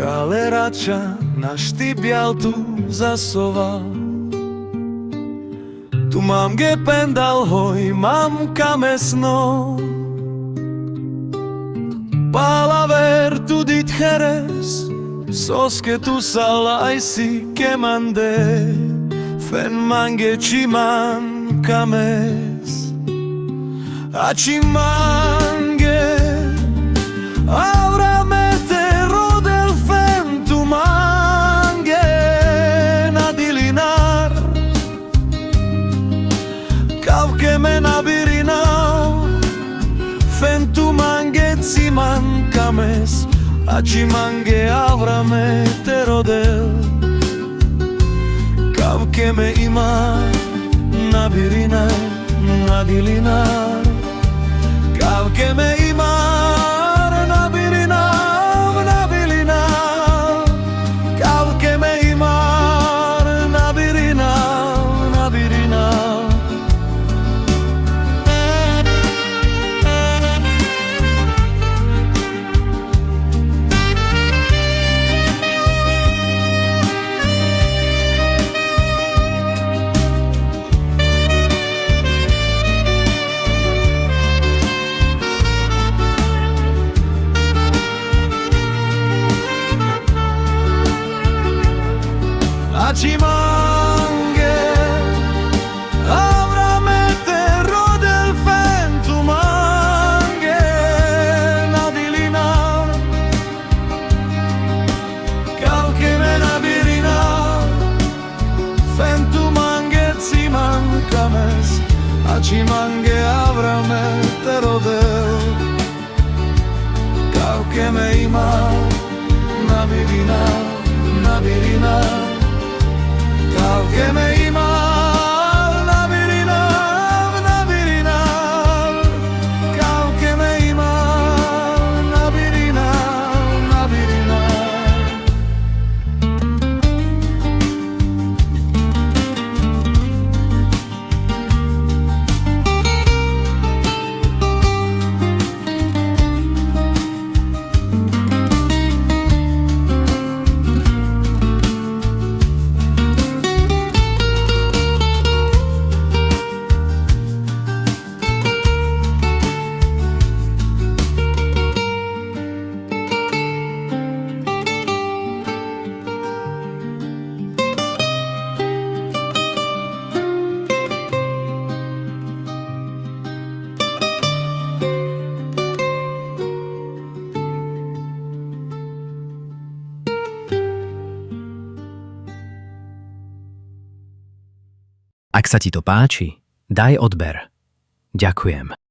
Kalerača naštybial tu zasoval. Tu mám gependal hoj, mám kamesno. Palaver tu dit Jerez, soske tu salai si kemande. Fen mange ciman kames, a cimange aura metero del fen tu mange na dilinar. Cavche me na birinau, fen tu mange ciman kames, a cimange aura metero del. Cavche me ima na birina, na dilinar. Cavche me ima na birina, na dilinar. Cavche me ima na birina, na dilinar. Cimange avrà metero del vento mange na dilinar. Calche me na birina, vento mange ciman kames, a cimange avrà metero del. Calche me ima na birina, na birina. Cavche me ima na birina, na birina. Cavche me ima na birina, na birina. Ak sa ti to páči, daj odber. Ďakujem.